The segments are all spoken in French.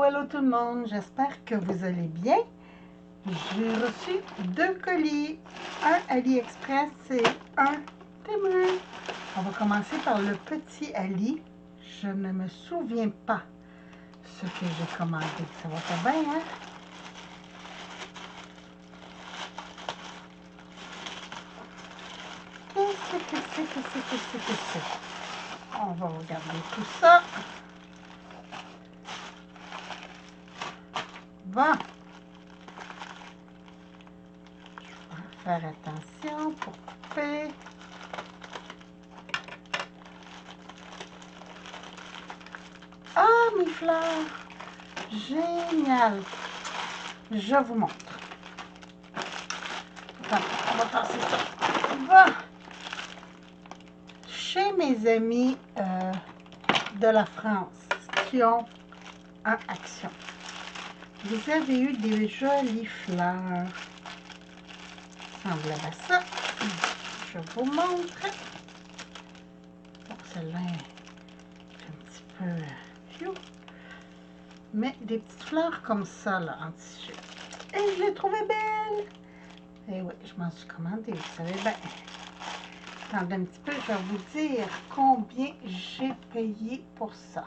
allô tout le monde, j'espère que vous allez bien. J'ai reçu 2 colis, un AliExpress et un Temu. On va commencer par le petit Ali. Je ne me souviens pas ce que j'ai commandé. Ça va pas bien, hein? Qu'est-ce que c'est? On va regarder tout ça. Bon. Je vais faire attention pour couper. Ah, mes fleurs! Génial! Je vous montre. Attends, on va passer ça. Bon. Chez mes amis de la France qui ont un Action, vous avez eu des jolies fleurs. Semblable à ça. Je vous montre. Bon, celle-là est un petit peu... Mais des petites fleurs comme ça, là, en tissu. Et je l'ai trouvée belle. Et oui, je m'en suis commandée, vous savez bien. Attendez un petit peu, je vais vous dire combien j'ai payé pour ça.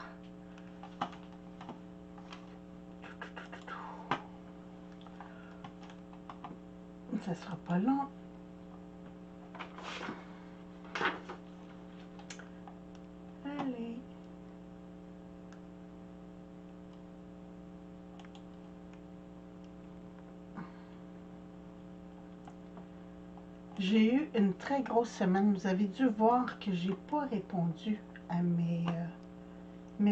Ça ne sera pas long. Allez. J'ai eu une très grosse semaine. Vous avez dû voir que j'ai pas répondu à mes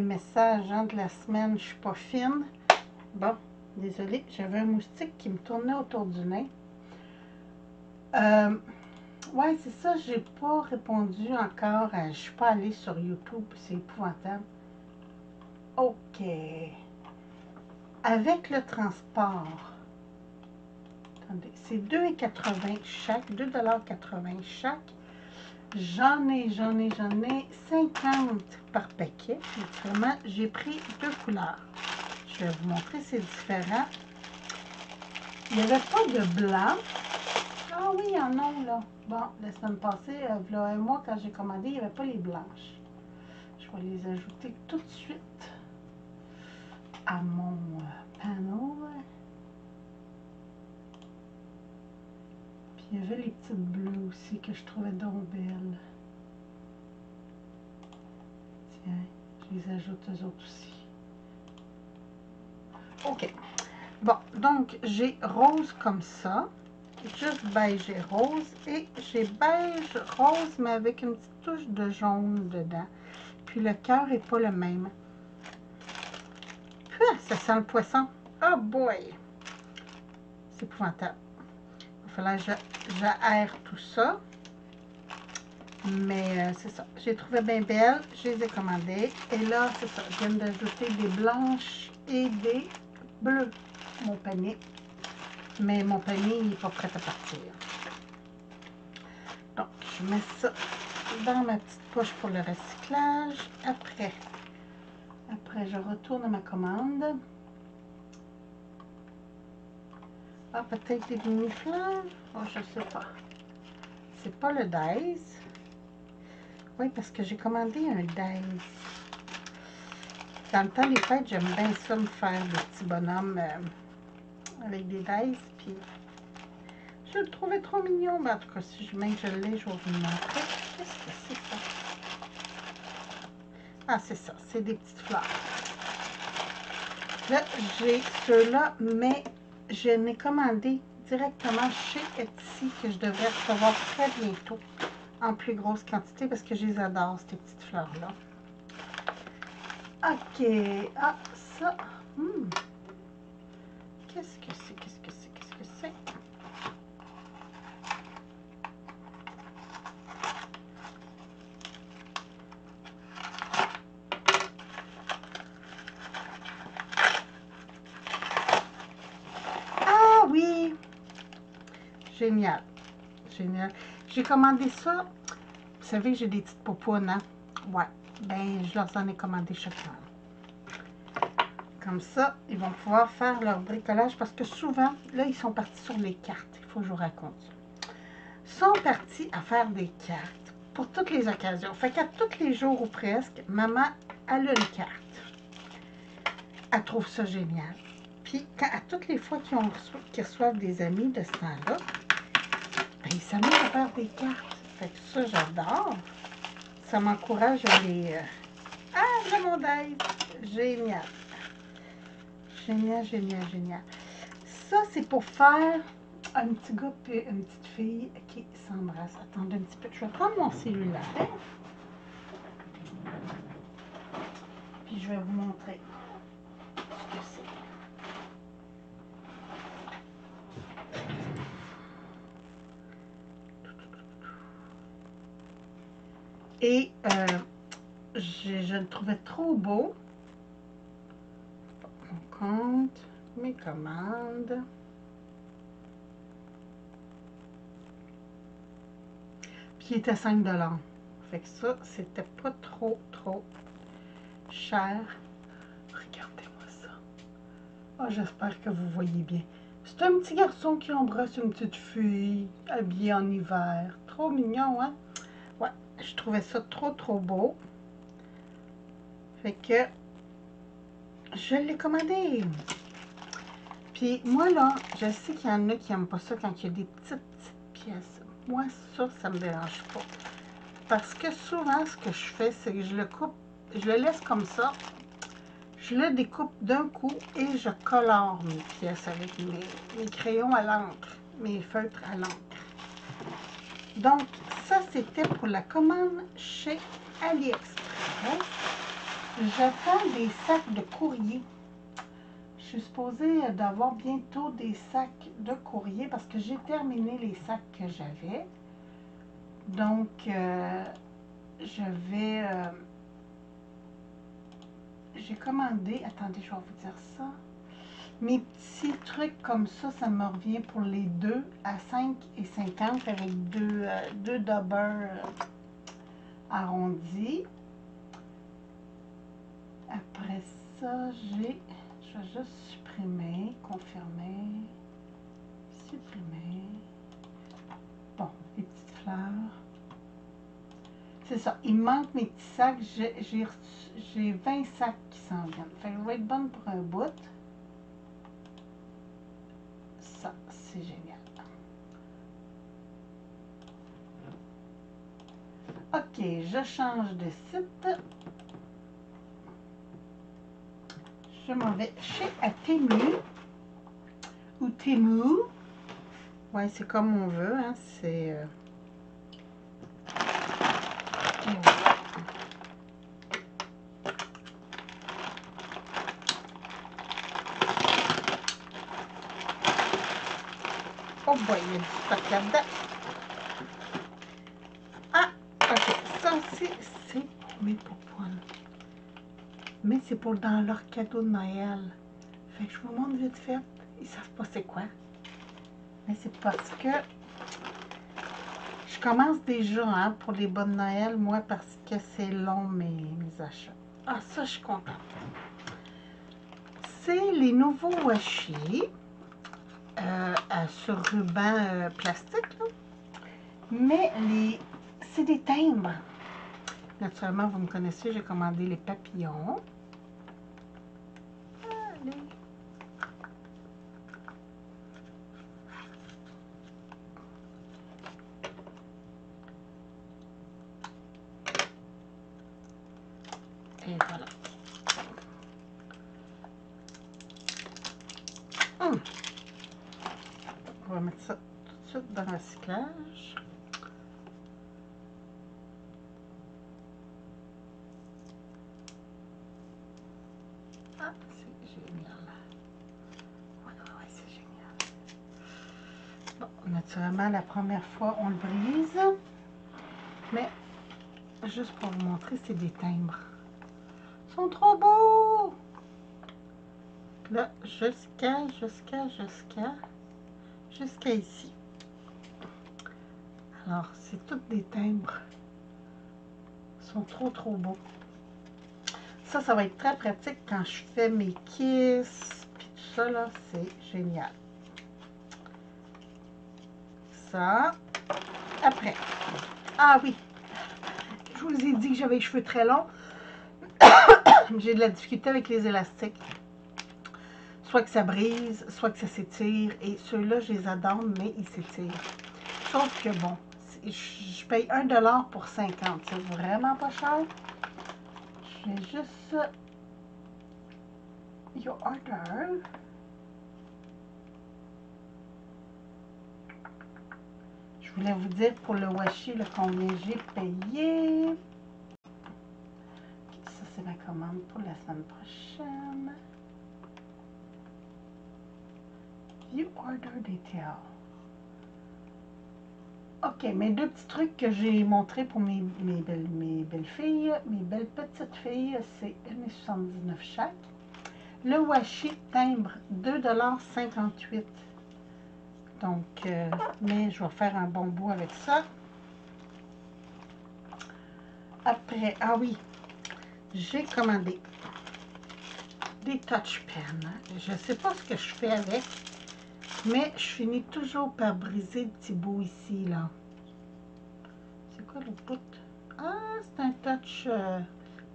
messages de la semaine. Je suis pas fine. Bon, désolée, j'avais un moustique qui me tournait autour du nez. Ouais, c'est ça, j'ai pas répondu encore. Je suis pas allée sur YouTube, c'est épouvantable. OK. Avec le transport, attendez, c'est 2,80 chaque, 2,80 chaque. J'en ai 50 par paquet. Naturellement, j'ai pris 2 couleurs. Je vais vous montrer, c'est différent. Il n'y avait pas de blanc. Ah oui, il y en a là. Bon, la semaine passée, il y a un mois, quand j'ai commandé, il n'y avait pas les blanches. Je vais les ajouter tout de suite à mon panneau. Puis il y avait les petites bleues aussi que je trouvais donc belles. Tiens, je les ajoute eux autres aussi. OK. Bon, donc j'ai rose comme ça. Juste beige et rose. Et j'ai beige rose, mais avec une petite touche de jaune dedans. Puis le cœur n'est pas le même. Ah, ça sent le poisson. Oh boy! C'est épouvantable. Il va falloir que j'aère tout ça. Mais c'est ça. J'ai trouvé bien belle. Je les ai commandées. Et là, c'est ça. Je viens d'ajouter des blanches et des bleus. Mon panier. Mais mon panier, il n'est pas prêt à partir. Donc, je mets ça dans ma petite poche pour le recyclage. Après, je retourne à ma commande. Ah, peut-être des demi-fleurs? Oh, je ne sais pas. C'est pas le Days. Oui, parce que j'ai commandé un Days. Dans le temps des fêtes, j'aime bien ça, me faire des petits bonhommes avec des Days. Puis, je le trouvais trop mignon. Mais en tout cas, si je l'ai, je vais vous montrer. Qu'est-ce que c'est ça? Ah, c'est ça. C'est des petites fleurs. Là, j'ai ceux-là, mais je n'ai commandé directement chez Etsy que je devrais recevoir très bientôt en plus grosse quantité parce que je les adore, ces petites fleurs-là. OK. Ah, ça. Qu'est-ce que c'est? Qu'est-ce que c'est? Qu'est-ce que c'est? Ah oui! Génial. Génial. J'ai commandé ça. Vous savez, j'ai des petites popounes, hein? Ouais. Ben, je leur en ai commandé chacun. Comme ça, ils vont pouvoir faire leur bricolage parce que souvent, là, ils sont partis sur les cartes. Il faut que je vous raconte ça. Ils sont partis à faire des cartes pour toutes les occasions. Fait qu'à tous les jours ou presque, maman, elle a une carte. Elle trouve ça génial. Puis, à toutes les fois qu'ils reçoivent des amis de ce temps-là, ben, ils s'amusent à faire des cartes. Fait que ça, j'adore. Ça m'encourage à les... Ah, le mondaise! Génial! Génial, génial, génial. Ça, c'est pour faire un petit gars et une petite fille qui s'embrassent. Attendez un petit peu. Je vais prendre mon cellulaire. Puis je vais vous montrer ce que c'est. Et je le trouvais trop beau. Mon compte, mes commandes. Puis il était 5 $. Fait que ça, c'était pas trop cher. Regardez-moi ça. Oh, j'espère que vous voyez bien. C'est un petit garçon qui embrasse une petite fille habillée en hiver. Trop mignon, hein? Ouais, je trouvais ça trop beau. Fait que je l'ai commandé. Puis moi, là, je sais qu'il y en a qui n'aiment pas ça quand il y a des petites pièces. Moi, ça me dérange pas. Parce que souvent, ce que je fais, c'est que je le coupe, je le laisse comme ça. Je le découpe d'un coup et je colore mes pièces avec mes crayons à l'encre, mes feutres à l'encre. Donc, ça, c'était pour la commande chez AliExpress. J'attends des sacs de courrier. Je suis supposée d'avoir bientôt des sacs de courrier parce que j'ai terminé les sacs que j'avais. Donc, j'ai commandé, attendez, je vais vous dire ça. Mes petits trucs comme ça me revient pour les 2 à 5,50 avec deux daubeurs arrondis. Après ça, je vais juste supprimer, confirmer, supprimer. Bon, les petites fleurs. C'est ça, il manque mes petits sacs. J'ai 20 sacs qui s'en viennent. Fait que je vais être bonne pour un bout. Ça, c'est génial. OK, je change de site. Je m'en vais chez Temu ou Temu. Ouais, c'est comme on veut, hein. C'est... Oh boy, il y a du stock là-dedans. Ah, ok, ça aussi, c'est pour mes poupounes. Mais c'est pour dans leur cadeau de Noël. Fait que je vous montre vite fait. Ils savent pas c'est quoi. Mais c'est parce que je commence déjà hein, pour les bonnes Noël, moi, parce que c'est long mes achats. Ah, ça, je suis contente. C'est les nouveaux washi sur ruban plastique, là. Mais c'est des timbres. Naturellement, vous me connaissez, j'ai commandé les papillons. Allez. Et voilà. On va mettre ça tout de suite dans le recyclage. Ah, c'est génial. Ouais, c'est génial. Bon, naturellement, la première fois, on le brise. Mais, juste pour vous montrer, c'est des timbres. Ils sont trop beaux! Là, jusqu'à ici. Alors, c'est tous des timbres. Ils sont trop beaux. Ça va être très pratique quand je fais mes kisses. Puis tout ça, là, c'est génial. Ça. Après. Ah oui. Je vous ai dit que j'avais les cheveux très longs. J'ai de la difficulté avec les élastiques. Soit que ça brise, soit que ça s'étire. Et ceux-là, je les adore, mais ils s'étirent. Sauf que bon, je paye 1$ pour 50. C'est vraiment pas cher. Je vais juste... Your order. Je voulais vous dire pour le washi combien j'ai payé. Ça, c'est ma commande pour la semaine prochaine. View order detail. OK, mes deux petits trucs que j'ai montrés pour mes belles filles, mes belles petites filles, c'est 1,79 chaque. Le washi timbre, 2,58 $. Donc, mais je vais faire un bon bout avec ça. Après, ah oui, j'ai commandé des touch pens. Je ne sais pas ce que je fais avec, mais je finis toujours par briser le petit bout ici, là. C'est quoi le bout? Ah, c'est un touch.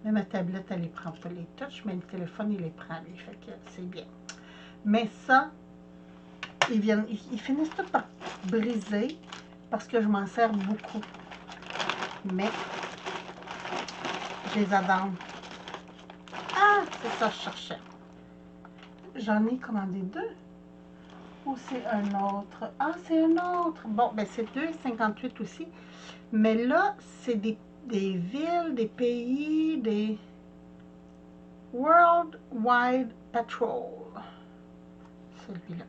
Mais ma tablette, elle ne les prend pas les touches, mais le téléphone, il les prend, lui. Fait que c'est bien. Mais ça, ils finissent tout par briser parce que je m'en sers beaucoup. Mais je les adore. Ah, c'est ça que je cherchais. J'en ai commandé deux. Ou c'est un autre? Ah, c'est un autre. Bon, ben c'est 2,58 aussi. Mais là, c'est des villes, des pays, des World Wide Patrol. Celui-là.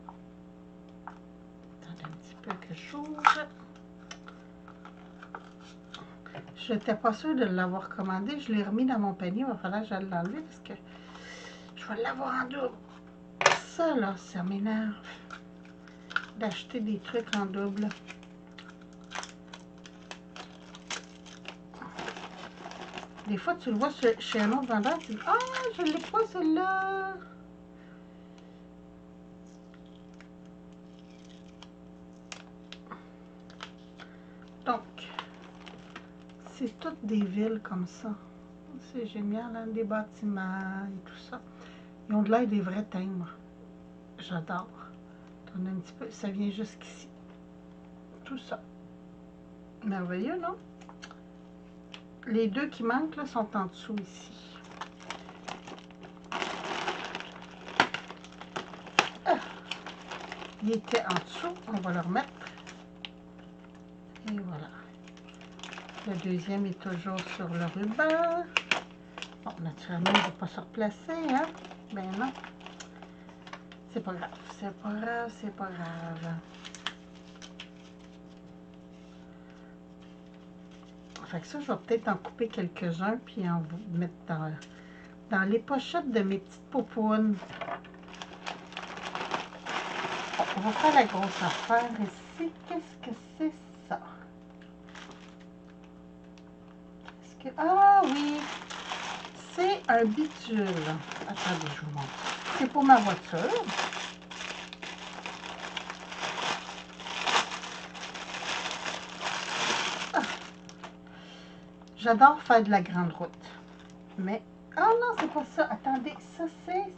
Attendez un petit peu que j'ouvre. Je n'étais pas sûre de l'avoir commandé. Je l'ai remis dans mon panier. Il va falloir que je l'enlève parce que je vais l'avoir en double. Ça, là, ça m'énerve d'acheter des trucs en double. Des fois, tu le vois chez un autre vendeur, tu dis « Ah, je ne l'ai pas, celle-là! » Donc, c'est toutes des villes comme ça. C'est génial, hein? Des bâtiments et tout ça. Ils ont de l'air des vrais timbres. J'adore. Attendez un petit peu, ça vient jusqu'ici. Tout ça. Merveilleux, non? Les deux qui manquent là, sont en dessous ici. Ah, il était en dessous, on va le remettre. Et voilà. Le deuxième est toujours sur le ruban. Bon, naturellement, il ne va pas se replacer, hein? Ben non. C'est pas grave, c'est pas grave, c'est pas grave. Fait que ça, je vais peut-être en couper quelques-uns, puis en vous mettre dans les pochettes de mes petites poupounes. On va faire la grosse affaire ici. Qu'est-ce que c'est ça? Ah oui! C'est un bidule. Attendez, je vous montre. C'est pour ma voiture. Ah. J'adore faire de la grande route. Mais... Ah non, c'est pas ça. Attendez, ça c'est...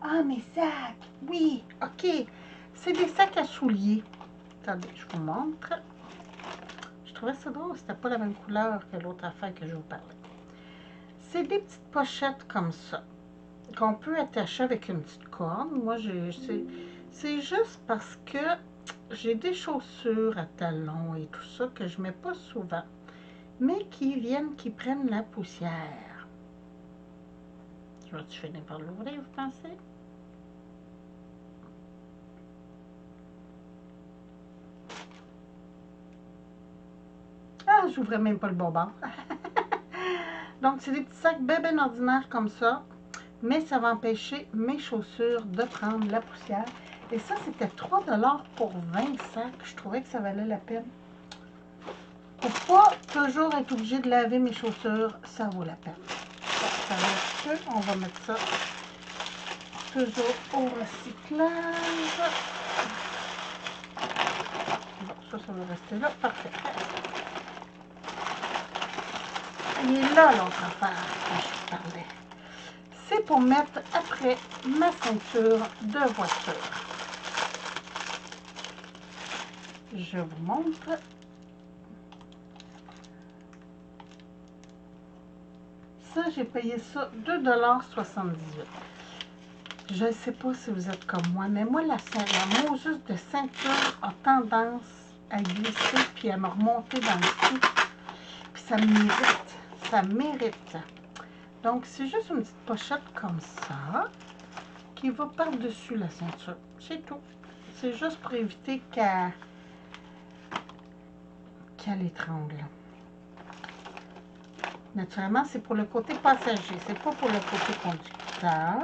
Ah, mes sacs! Oui, ok. C'est des sacs à souliers. Attendez, je vous montre. Je trouvais ça drôle, c'était pas la même couleur que l'autre affaire que je vous parlais. C'est des petites pochettes comme ça, qu'on peut attacher avec une petite corde. Moi, c'est juste parce que j'ai des chaussures à talons et tout ça que je mets pas souvent, mais qui prennent la poussière. Je vais-tu finir par l'ouvrir, vous pensez? Ah, j'ouvrais même pas le bobard. Donc, c'est des petits sacs bien ordinaires comme ça, mais ça va empêcher mes chaussures de prendre la poussière. Et ça, c'était 3 $ pour 20 sacs. Je trouvais que ça valait la peine. Pour pas toujours être obligé de laver mes chaussures, ça vaut la peine. Ça reste, on va mettre ça toujours au recyclage. Bon, ça va rester là. Parfait. Il est là l'autre affaire dont je vous parlais. C'est pour mettre après ma ceinture de voiture. Je vous montre. Ça, j'ai payé ça 2,78 $. Je ne sais pas si vous êtes comme moi, mais moi, la juste de ceinture a tendance à glisser puis à me remonter dans le cou. Puis ça m'irrite. Ça m'irrite. Donc, c'est juste une petite pochette comme ça qui va par-dessus la ceinture. C'est tout. C'est juste pour éviter qu'elle étrangle. Naturellement, c'est pour le côté passager. C'est pas pour le côté conducteur.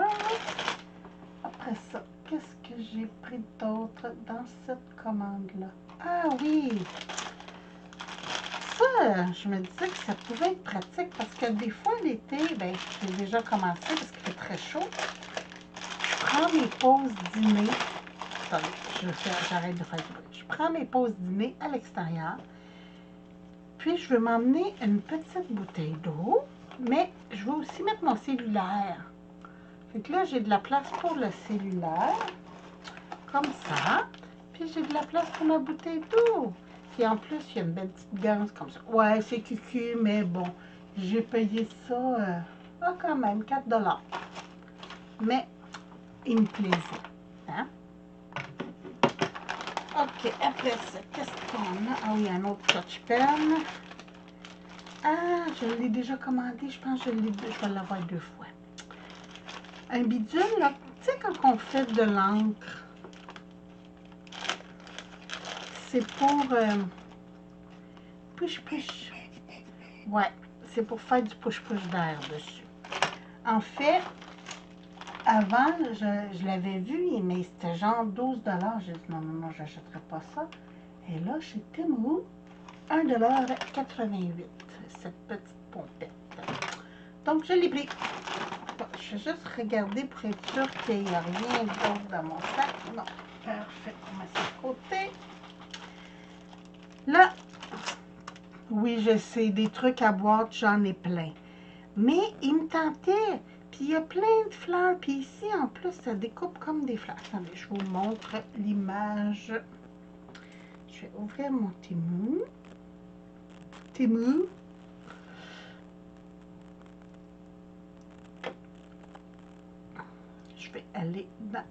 Après ça, qu'est-ce que j'ai pris d'autre dans cette commande-là? Ah oui! Ça, je me disais que ça pouvait être pratique parce que des fois, l'été, ben, j'ai déjà commencé parce qu'il fait très chaud. Je prends mes pauses dîner. Attendez, j'arrête de faire du bruit. Je prends mes pauses dîner à l'extérieur. Puis, je vais m'emmener une petite bouteille d'eau, mais je vais aussi mettre mon cellulaire. Fait que là, j'ai de la place pour le cellulaire, comme ça. Puis, j'ai de la place pour ma bouteille d'eau. Puis, en plus, il y a une belle petite ganse comme ça. Ouais, c'est cucu, mais bon, j'ai payé ça, quand même, 4 $. Mais, il me plaisait. Hein? OK, après ça, qu'est-ce qu'on a? Ah oui, un autre Scotch pen. Ah, je l'ai déjà commandé. Je pense que je vais l'avoir 2 fois. Un bidule, là, tu sais, quand on fait de l'encre, c'est pour push-push. Ouais, c'est pour faire du push-push d'air dessus. En fait, avant, je l'avais vu, mais c'était genre 12 $. J'ai dit non, j'achèterai pas ça. Et là, chez Temu, 1,88 $, cette petite pompette. Donc, je l'ai pris. Bon, je vais juste regarder pour être sûr qu'il n'y a rien d'autre dans mon sac. Non, parfait. On met ça de côté. Là, oui, je sais, des trucs à boîte, j'en ai plein. Mais il me tentait. Puis il y a plein de fleurs. Puis ici, en plus, ça découpe comme des fleurs. Attendez, je vous montre l'image. Je vais ouvrir mon Temu. Temu. Je vais aller dans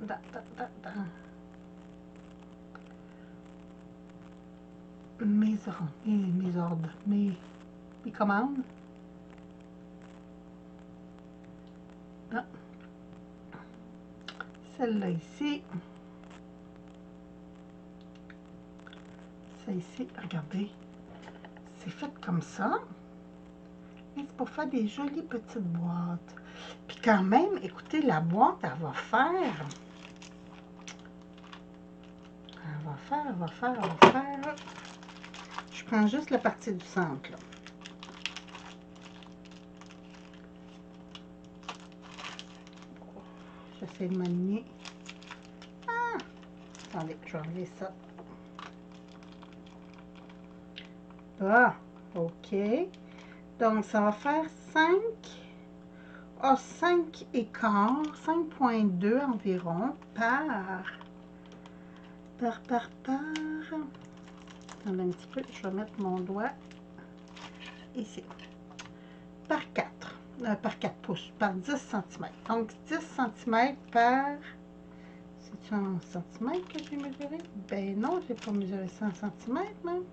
mes ordres, mes commandes. Ah. Celle-là ici. Ça ici, regardez. C'est fait comme ça. Et c'est pour faire des jolies petites boîtes. Puis quand même, écoutez, la boîte, elle va faire. Je prends juste la partie du centre, là. J'essaie de m'aligner. Ah! Attendez, je vais enlever ça. Ah! OK. Donc, ça va faire 5. Ah, 5 écarts, 5,2 environ par. Attendez un petit peu, je vais mettre mon doigt ici. Par 4. Par 4 pouces, par 10 cm. Donc, 10 cm par... C'est-tu en centimètres que j'ai mesuré? Ben non, je n'ai pas mesuré ça en centimètres, même.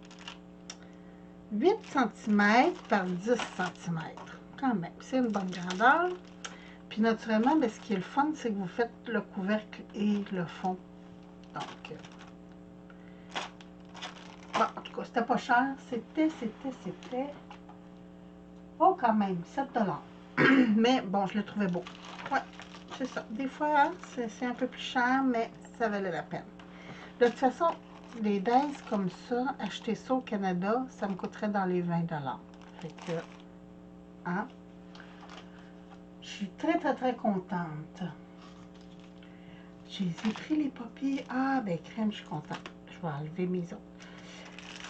8 cm par 10 cm. Quand même, c'est une bonne grandeur. Puis naturellement, ben, ce qui est le fun, c'est que vous faites le couvercle et le fond. Donc, bon, en tout cas, c'était pas cher. C'était... Oh, quand même, 7 $. Mais bon, je le trouvais beau. Ouais, c'est ça. Des fois, hein, c'est un peu plus cher, mais ça valait la peine. De toute façon, des Days comme ça, acheter ça au Canada, ça me coûterait dans les 20 $. Fait que, hein, je suis très, très, très contente. J'ai pris les papiers. Ah, ben crème, je suis contente. Je vais enlever mes autres.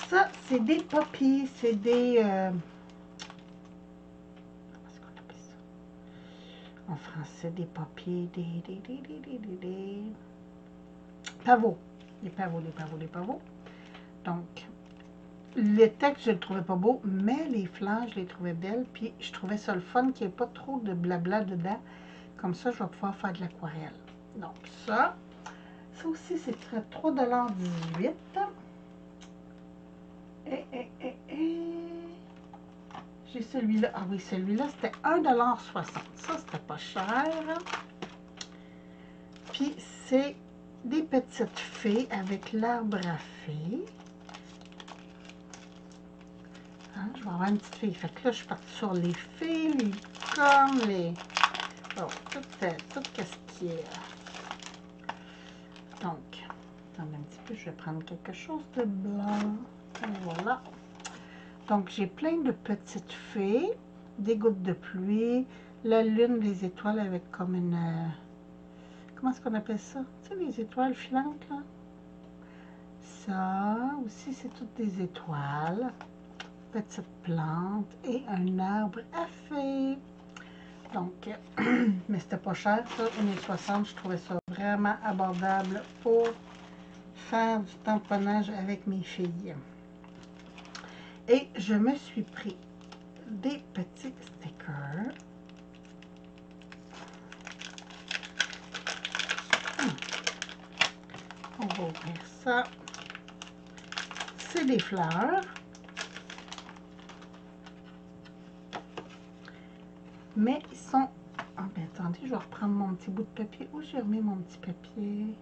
Ça, c'est des papiers, c'est des... comment est-ce qu'on appelle ça? En français, des papiers, des pavots. Les pavots. Donc, le texte, je le trouvais pas beau, mais les fleurs, je les trouvais belles. Puis, je trouvais ça le fun qu'il n'y ait pas trop de blabla dedans. Comme ça, je vais pouvoir faire de l'aquarelle. Donc, ça aussi, c'est 3,18 $. J'ai celui-là. Ah oui, celui-là, c'était 1,60 $. Ça, c'était pas cher. Puis, c'est des petites fées avec l'arbre à fées. Hein, je vais avoir une petite fille. Fait que là, je suis partie sur les fées, les licornes, les... Oh, tout ce qui est... Donc, attendez un petit peu, je vais prendre quelque chose de blanc. Et voilà. Donc, j'ai plein de petites fées, des gouttes de pluie, la lune, les étoiles avec comme une... comment est-ce qu'on appelle ça? Tu sais, les étoiles filantes, là? Ça, aussi, c'est toutes des étoiles. Petites plantes et un arbre à fées. Donc, mais c'était pas cher, ça, 1,60 $. Je trouvais ça vraiment abordable pour faire du tamponnage avec mes filles. Et je me suis pris des petits stickers. On va ouvrir ça. C'est des fleurs. Mais ils sont... Ah ben attendez, je vais reprendre mon petit bout de papier. Où j'ai remis mon petit papier?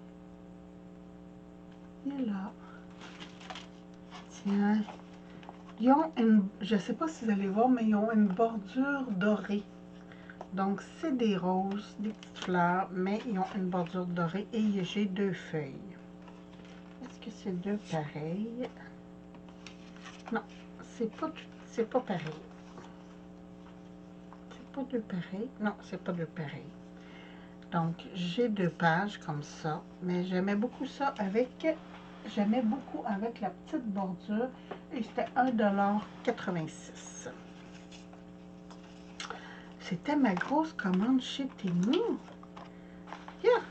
Il est là. Tiens. Ils ont une... Je ne sais pas si vous allez voir, mais ils ont une bordure dorée. Donc, c'est des roses, des petites fleurs, mais ils ont une bordure dorée et j'ai 2 feuilles. Est-ce que c'est 2 pareils? Non, c'est pas pareil. C'est pas 2 pareils? Non, c'est pas 2 pareils. Donc, j'ai 2 pages comme ça, mais j'aimais beaucoup ça avec... J'aimais beaucoup avec la petite bordure et c'était 1,86 $. C'était ma grosse commande chez Temu. Yeah.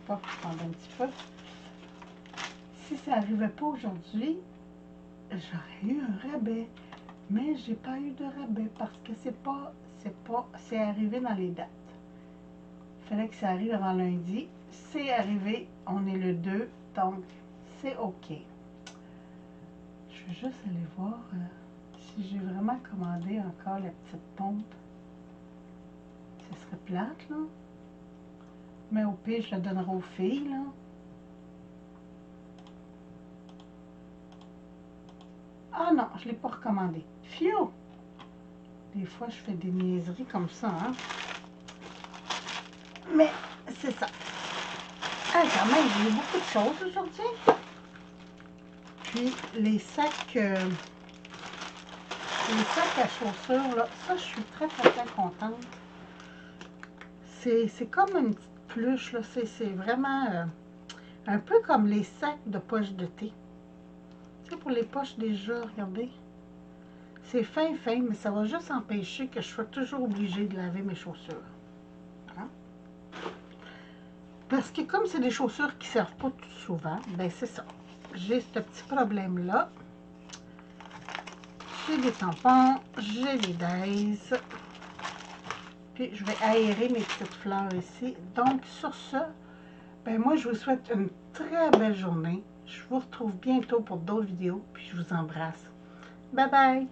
Bon, je prends un petit peu. Si ça n'arrivait pas aujourd'hui, j'aurais eu un rabais. Mais j'ai pas eu de rabais parce que c'est arrivé dans les dates. Il fallait que ça arrive avant lundi. C'est arrivé, on est le 2, donc c'est OK. Je vais juste aller voir si j'ai vraiment commandé encore la petite pompe. Ce serait plate, là. Mais au pire, je la donnerai aux filles, là. Ah non, je ne l'ai pas recommandé. Phew! Des fois, je fais des niaiseries comme ça, hein. Mais c'est ça. Ah, quand même, j'ai eu beaucoup de choses aujourd'hui. Puis, les sacs à chaussures, là, ça, je suis très, très, très contente. C'est comme une petite pluche, là. C'est vraiment un peu comme les sacs de poche de thé. Tu sais, pour les poches déjà, regardez. C'est fin, mais ça va juste empêcher que je sois toujours obligée de laver mes chaussures. Hein? Parce que comme c'est des chaussures qui ne servent pas tout souvent, ben c'est ça. J'ai ce petit problème-là. J'ai des tampons, j'ai des Days. Puis je vais aérer mes petites fleurs ici. Donc sur ce, ben moi je vous souhaite une très belle journée. Je vous retrouve bientôt pour d'autres vidéos. Puis je vous embrasse. Bye bye!